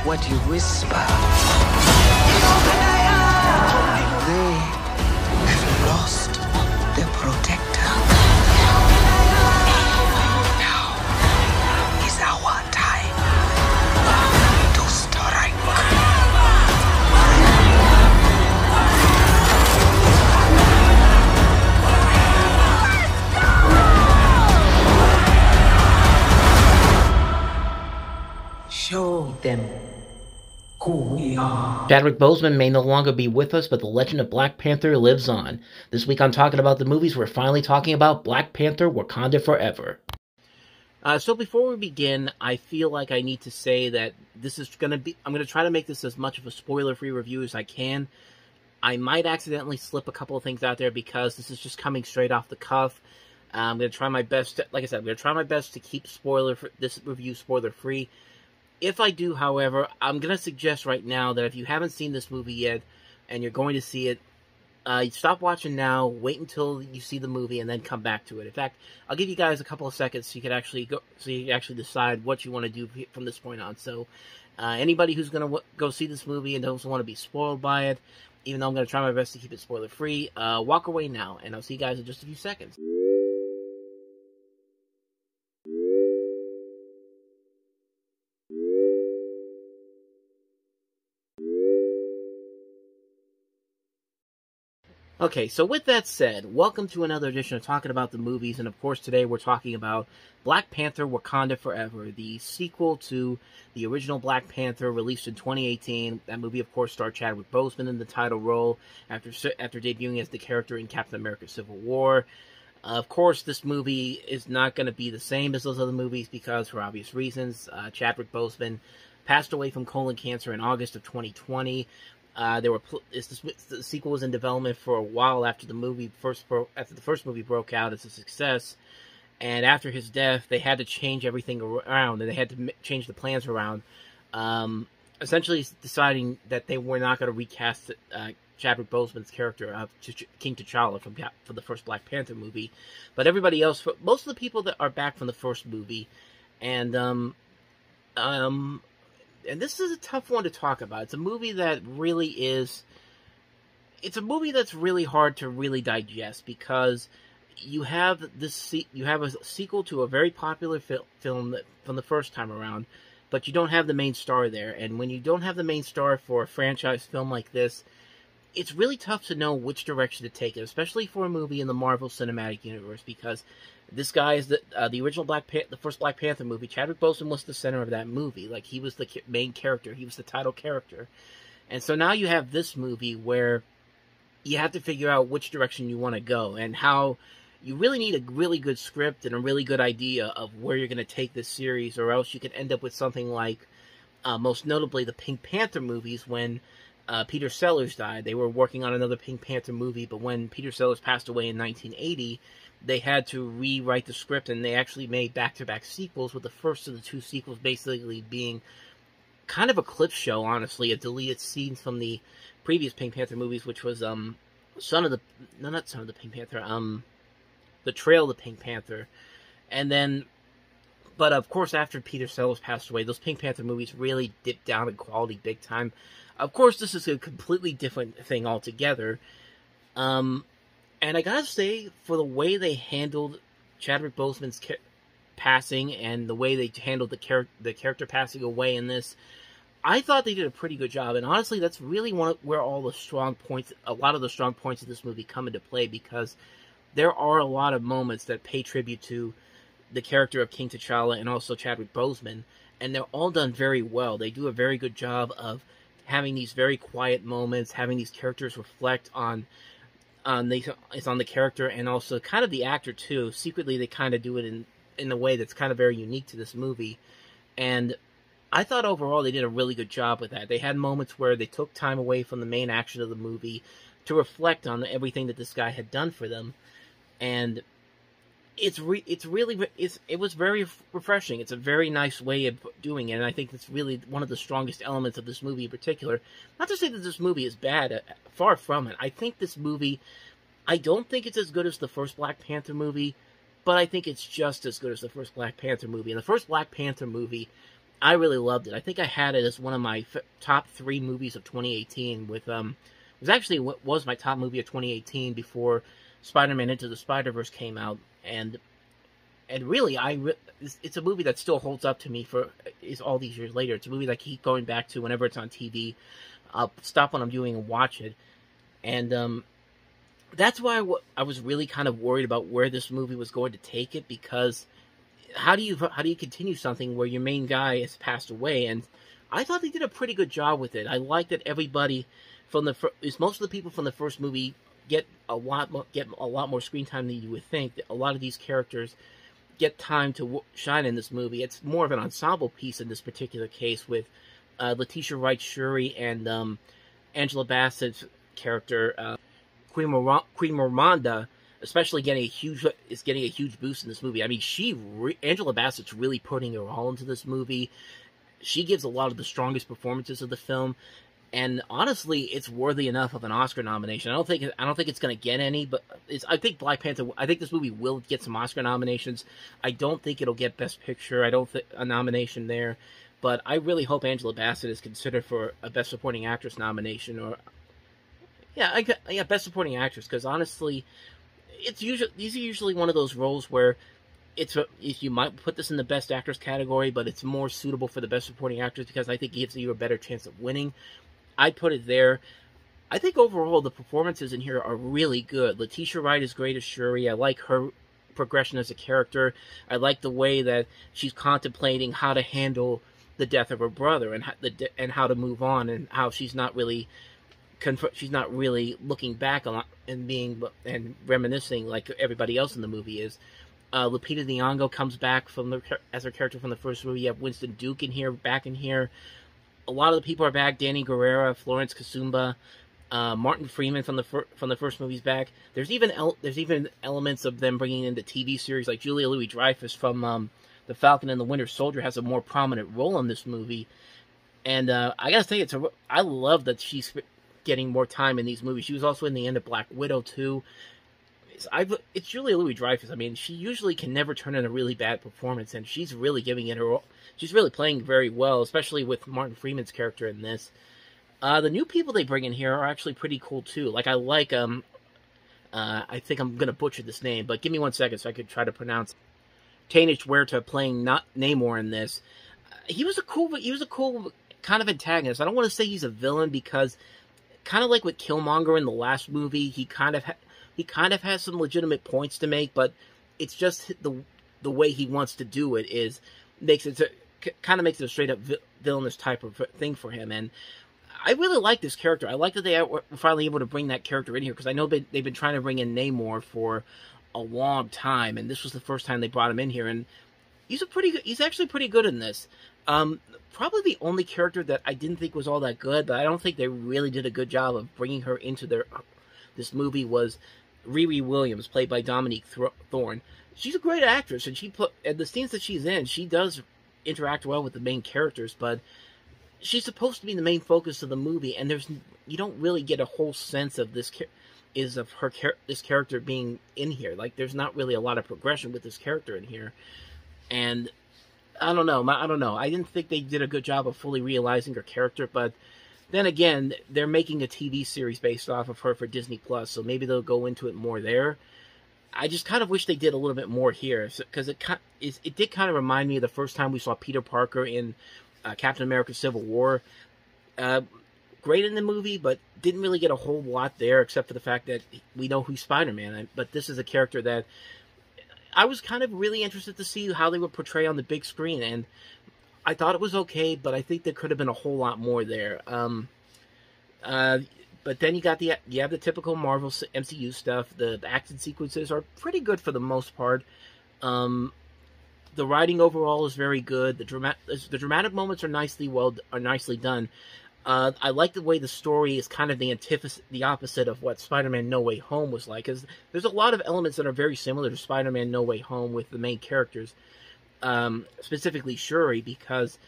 what you whisper. They have lost their protector. Now is our time to strike. Show them who we are. Chadwick Boseman may no longer be with us, but the legend of Black Panther lives on. This week on Talking About the Movies, we're finally talking about Black Panther Wakanda Forever. So before we begin, I feel like I need to say that this is I'm going to try to make this as much of a spoiler-free review as I can. I might accidentally slip a couple of things out there because this is just coming straight off the cuff. I'm going to try my best to, like I said, I'm going to try my best to keep this review spoiler-free. If I do, however, I'm going to suggest right now that if you haven't seen this movie yet and you're going to see it, stop watching now, wait until you see the movie, and then come back to it. In fact, I'll give you guys a couple of seconds so you can actually decide what you want to do from this point on. So, anybody who's going to go see this movie and doesn't want to be spoiled by it, even though I'm going to try my best to keep it spoiler-free, walk away now, and I'll see you guys in just a few seconds. Okay, so with that said, welcome to another edition of Talking About the Movies, and of course today we're talking about Black Panther Wakanda Forever, the sequel to the original Black Panther released in 2018. That movie, of course, starred Chadwick Boseman in the title role after debuting as the character in Captain America Civil War. Of course, this movie is not going to be the same as those other movies because, for obvious reasons, Chadwick Boseman passed away from colon cancer in August of 2020. The sequel was in development for a while after the first movie broke out as a success, and after his death, they had to change everything around, and they had to change the plans around, essentially deciding that they were not going to recast Chadwick Boseman's character of King T'Challa for the first Black Panther movie, but everybody else, most of the people that are back from the first movie, and this is a tough one to talk about. It's a movie that really is... It's a movie that's really hard to really digest because you have a sequel to a very popular film from the first time around, but you don't have the main star there. And when you don't have the main star for a franchise film like this, it's really tough to know which direction to take it, especially for a movie in the Marvel Cinematic Universe, because this guy is the original the first Black Panther movie. Chadwick Boseman was the center of that movie. Like, he was the main character. He was the title character. And so now you have this movie where you have to figure out which direction you want to go and how you really need a really good script and a really good idea of where you're going to take this series, or else you could end up with something like, most notably, the Pink Panther movies when Peter Sellers died. They were working on another Pink Panther movie, but when Peter Sellers passed away in 1980, they had to rewrite the script, and they actually made back-to-back sequels, with the first of the two sequels basically being kind of a clip show, honestly, of deleted scenes from the previous Pink Panther movies, which was, The Trail of the Pink Panther. And then, but of course, after Peter Sellers passed away, those Pink Panther movies really dipped down in quality big time. Of course, this is a completely different thing altogether. And I gotta say, for the way they handled Chadwick Boseman's passing and the way they handled the character passing away in this, I thought they did a pretty good job. And honestly, that's really where a lot of the strong points of this movie come into play, because there are a lot of moments that pay tribute to the character of King T'Challa and also Chadwick Boseman, and they're all done very well. They do a very good job of having these very quiet moments, having these characters reflect on the character and also kind of the actor too. Secretly, they kind of do it in a way that's kind of very unique to this movie. And I thought overall they did a really good job with that. They had moments where they took time away from the main action of the movie to reflect on everything that this guy had done for them. And it was very refreshing. It's a very nice way of doing it, and I think it's really one of the strongest elements of this movie in particular. Not to say that this movie is bad, far from it. I think this movie, I don't think it's as good as the first Black Panther movie, but I think it's just as good as the first Black Panther movie. And the first Black Panther movie I really loved it. I think I had it as one of my top 3 movies of 2018. With it was actually what was my top movie of 2018 before Spider-Man Into the Spider-Verse came out, and really, it's a movie that still holds up to me is all these years later. It's a movie that I keep going back to whenever it's on TV. I'll stop what I'm doing and watch it, and that's why I was really kind of worried about where this movie was going to take it, because how do you continue something where your main guy has passed away? And I thought they did a pretty good job with it. I like that everybody most of the people from the first movie get a lot more screen time than you would think. A lot of these characters get time to shine in this movie. It's more of an ensemble piece in this particular case, with Letitia Wright Shuri and Angela Bassett's character, Queen Ramonda, especially getting a huge boost in this movie. I mean, Angela Bassett's really putting her all into this movie. She gives a lot of the strongest performances of the film, and honestly, it's worthy enough of an Oscar nomination. I don't think it's going to get any, but I think Black Panther. I think this movie will get some Oscar nominations. I don't think it'll get Best Picture. I don't think a nomination there, but I really hope Angela Bassett is considered for a Best Supporting Actress nomination, or Best Supporting Actress, because honestly, these are usually one of those roles where you might put this in the Best Actress category, but it's more suitable for the Best Supporting Actress because I think it gives you a better chance of winning. I'd put it there. I think overall the performances in here are really good. Letitia Wright is great as Shuri. I like her progression as a character. I like the way that she's contemplating how to handle the death of her brother and how to move on, and how she's not really looking back on and reminiscing like everybody else in the movie is. Lupita Nyong'o comes back as her character from the first movie. You have Winston Duke back in here. A lot of the people are back. Danny Guerrero, Florence Kasumba, Martin Freeman from the first movie's back. There's even elements of them bringing in the TV series, like Julia Louis-Dreyfus from The Falcon and the Winter Soldier has a more prominent role in this movie. And I gotta say, I love that she's getting more time in these movies. She was also in the end of Black Widow too. It's Julia Louis-Dreyfus. I mean, she usually can never turn in a really bad performance, and she's really giving it her. She's really playing very well, especially with Martin Freeman's character in this. The new people they bring in here are actually pretty cool too. Like I think I'm gonna butcher this name, but give me 1 second so I could try to pronounce. Tenoch Huerta playing Namor in this. He was a cool kind of antagonist. I don't want to say he's a villain, because kind of like with Killmonger in the last movie, he kind of has some legitimate points to make, but it's just the way he wants to do it makes it a straight up villainous type of thing for him. And I really like this character. I like that they were finally able to bring that character in here, because I know they've been trying to bring in Namor for a long time, and this was the first time they brought him in here, and he's actually pretty good in this. Probably the only character that I didn't think was all that good, but I don't think they really did a good job of bringing her into this movie, was Riri Williams, played by Dominique Thorne. She's a great actress, and the scenes that she's in, she does interact well with the main characters, but she's supposed to be the main focus of the movie, and you don't really get a whole sense of this character being in here. Like, there's not really a lot of progression with this character in here, and I don't know. I didn't think they did a good job of fully realizing her character, but then again, they're making a TV series based off of her for Disney Plus, so maybe they'll go into it more there. I just kind of wish they did a little bit more here, because it did kind of remind me of the first time we saw Peter Parker in Captain America: Civil War. Great in the movie, but didn't really get a whole lot there, except for the fact that we know who's Spider-Man. But this is a character that I was kind of really interested to see how they would portray on the big screen, and I thought it was okay, but I think there could have been a whole lot more there. But then you have the typical Marvel MCU stuff. The action sequences are pretty good for the most part. The writing overall is very good. The dramatic moments are nicely done. I like the way the story is kind of the opposite of what Spider-Man No Way Home was like. Because there's a lot of elements that are very similar to Spider-Man No Way Home with the main characters, specifically Shuri. Because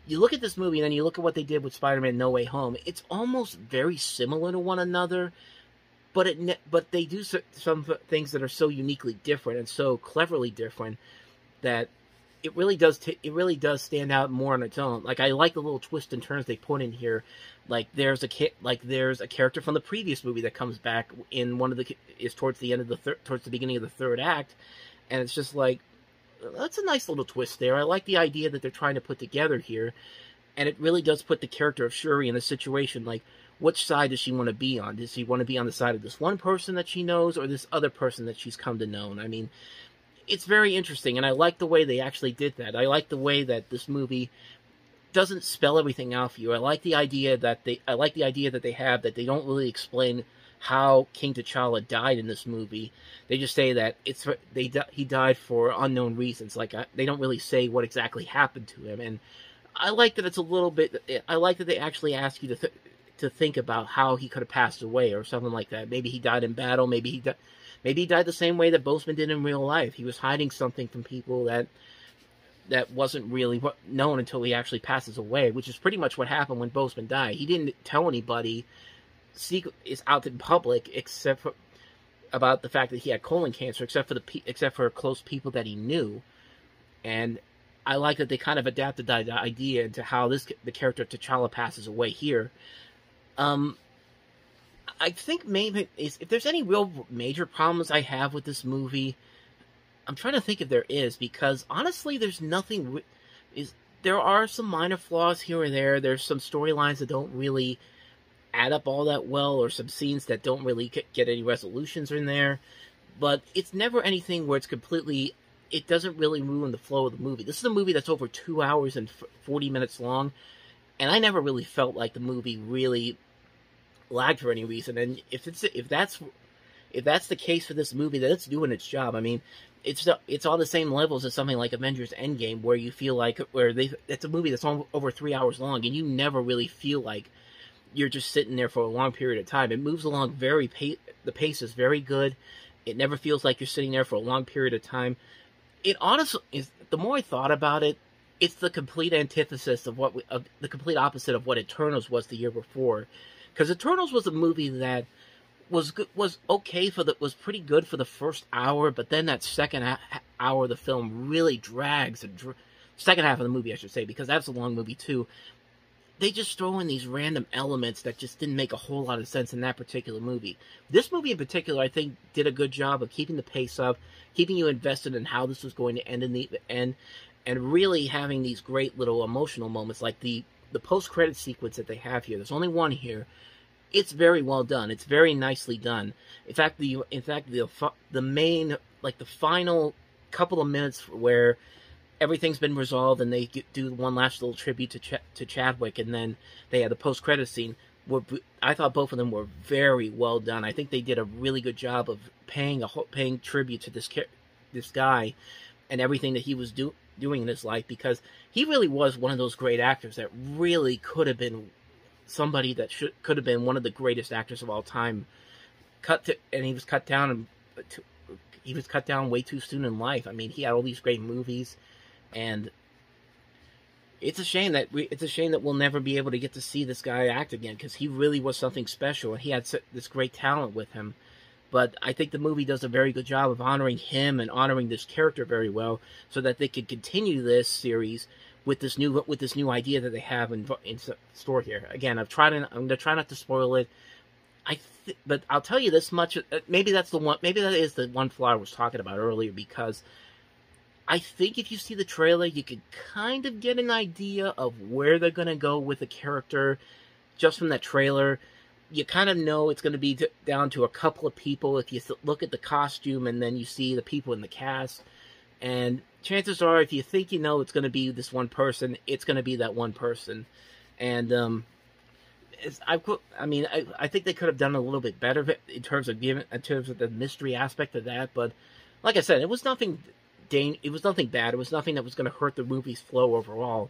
you look at this movie and then you look at what they did with Spider-Man No Way Home. It's almost very similar to one another, but they do some things that are so uniquely different and so cleverly different that it really does stand out more on its own. Like, I like the little twists and turns they put in here. Like, there's a character from the previous movie that comes back in one of the is towards the end of towards the beginning of the third act, and it's just like, that's a nice little twist there. I like the idea that they're trying to put together here, and it really does put the character of Shuri in a situation like, which side does she want to be on? Does she want to be on the side of this one person that she knows, or this other person that she's come to know? I mean, it's very interesting, and I like the way they actually did that. I like the way that this movie doesn't spell everything out for you. I like the idea that they have that they don't really explain how King T'Challa died in this movie. They just say that he died for unknown reasons. Like, they don't really say what exactly happened to him, and I like that it's a little bit. I like that they actually ask you to think about how he could have passed away or something like that. Maybe he died in battle. Maybe he died the same way that Boseman did in real life. He was hiding something from people that wasn't really known until he actually passes away, which is pretty much what happened when Boseman died. He didn't tell anybody. Is out in public except for about the fact that he had colon cancer, except for close people that he knew. And I like that they kind of adapted that idea into how the character T'Challa passes away here. I think maybe if there's any real major problems I have with this movie, I'm trying to think if there is, because honestly, there's nothing. There are some minor flaws here and there. There's some storylines that don't really add up all that well, or some scenes that don't really get any resolutions in there. But it's never anything where it doesn't really ruin the flow of the movie. This is a movie that's over 2 hours and 40 minutes long, and I never really felt like the movie really lagged for any reason. And if that's the case for this movie, then it's doing its job. I mean, it's on the same levels as something like Avengers Endgame, where you feel like it's a movie that's over 3 hours long, and you never really feel like you're just sitting there for a long period of time. It moves along the pace is very good. It never feels like you're sitting there for a long period of time. It honestly is. The more I thought about it, it's the complete antithesis of the complete opposite of what Eternals was the year before. Because Eternals was a movie that was pretty good for the first hour, but then that second hour of the film really drags. Second half of the movie, I should say, because that's a long movie too. They just throw in these random elements that just didn't make a whole lot of sense in that particular movie. This movie in particular, I think, did a good job of keeping the pace up, keeping you invested in how this was going to end in the end, and really having these great little emotional moments, like the post-credit sequence that they have here. There's only one here. It's very well done. It's very nicely done. In fact, the main, like, the final couple of minutes where everything's been resolved and they do one last little tribute to Chadwick, and then they had the post-credit scene. I thought both of them were very well done. I think they did a really good job of paying tribute to this guy and everything that he was doing in his life, because he really was one of those great actors that really could have been somebody that could have been one of the greatest actors of all time. And he was cut down way too soon in life. I mean, he had all these great movies. And it's a shame that we'll never be able to get to see this guy act again, because he really was something special, and he had this great talent with him. But I think the movie does a very good job of honoring him and honoring this character very well, so that they could continue this series with this new idea that they have in store here. Again, I'm gonna try not to spoil it. But I'll tell you this much: maybe that is the one flaw I was talking about earlier, because I think if you see the trailer, you can kind of get an idea of where they're going to go with the character just from that trailer. You kind of know it's going to be down to a couple of people if you look at the costume and then you see the people in the cast. And chances are, if you think you know it's going to be this one person, it's going to be that one person. And I think they could have done a little bit better in terms of the mystery aspect of that. But like I said, it was nothing bad. It was nothing that was going to hurt the movie's flow overall.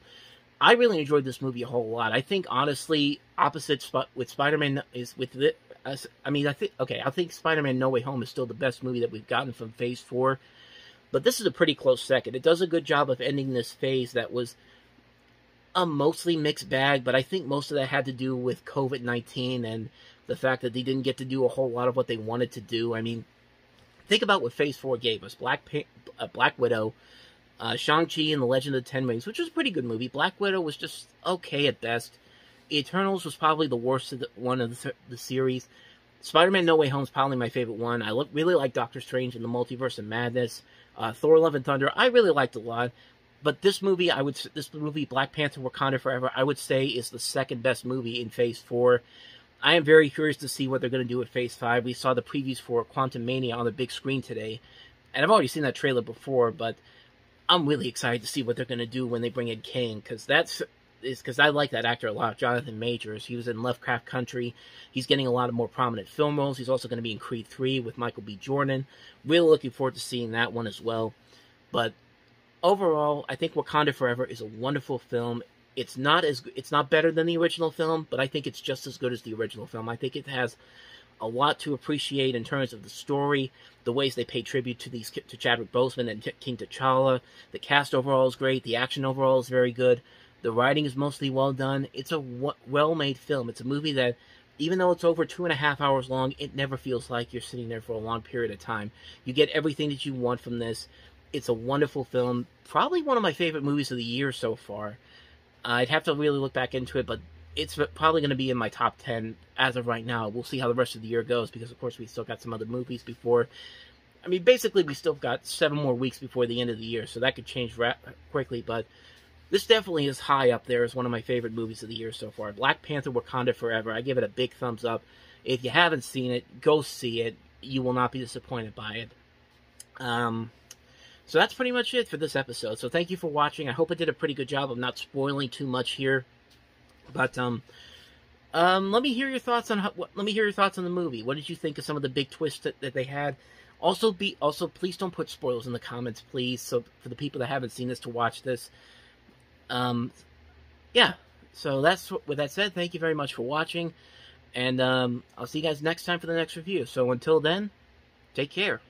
I really enjoyed this movie a whole lot. I think, honestly, opposite with Spider-Man is with it. I think Spider-Man No Way Home is still the best movie that we've gotten from Phase 4. But this is a pretty close second. It does a good job of ending this phase that was a mostly mixed bag, but I think most of that had to do with COVID-19 and the fact that they didn't get to do a whole lot of what they wanted to do. I mean, think about what Phase 4 gave us. Black Widow, Shang-Chi and the Legend of the Ten Rings, which was a pretty good movie. Black Widow was just okay at best. Eternals was probably the worst of one of the series. Spider-Man No Way Home is probably my favorite one. I really like Doctor Strange and the Multiverse of Madness. Thor: Love and Thunder, I really liked a lot. But this movie, Black Panther: Wakanda Forever, I would say is the second best movie in Phase 4. I am very curious to see what they're going to do with Phase 5. We saw the previews for Quantumania on the big screen today. And I've already seen that trailer before, but I'm really excited to see what they're going to do when they bring in Kang, because I like that actor a lot, Jonathan Majors. He was in Lovecraft Country. He's getting a lot of more prominent film roles. He's also going to be in Creed 3 with Michael B. Jordan. Really looking forward to seeing that one as well. But overall, I think Wakanda Forever is a wonderful film. It's not better than the original film, but I think it's just as good as the original film. I think it has a lot to appreciate in terms of the story, the ways they pay tribute to Chadwick Boseman and King T'Challa. The cast overall is great. The action overall is very good. The writing is mostly well done. It's a well-made film. It's a movie that, even though it's over 2.5 hours long, it never feels like you're sitting there for a long period of time. You get everything that you want from this. It's a wonderful film. Probably one of my favorite movies of the year so far. I'd have to really look back into it, but it's probably going to be in my top 10 as of right now. We'll see how the rest of the year goes, because, of course, we still got some other movies before. I mean, basically, we still got 7 more weeks before the end of the year, so that could change quickly, but this definitely is high up there as one of my favorite movies of the year so far. Black Panther: Wakanda Forever. I give it a big thumbs up. If you haven't seen it, go see it. You will not be disappointed by it. So that's pretty much it for this episode. So thank you for watching. I hope I did a pretty good job of not spoiling too much here. But let me hear your thoughts on the movie. What did you think of some of the big twists that they had? Also, please don't put spoilers in the comments, please. So for the people that haven't seen this to watch this. Yeah, so with that said, thank you very much for watching, and I'll see you guys next time for the next review. So until then, take care.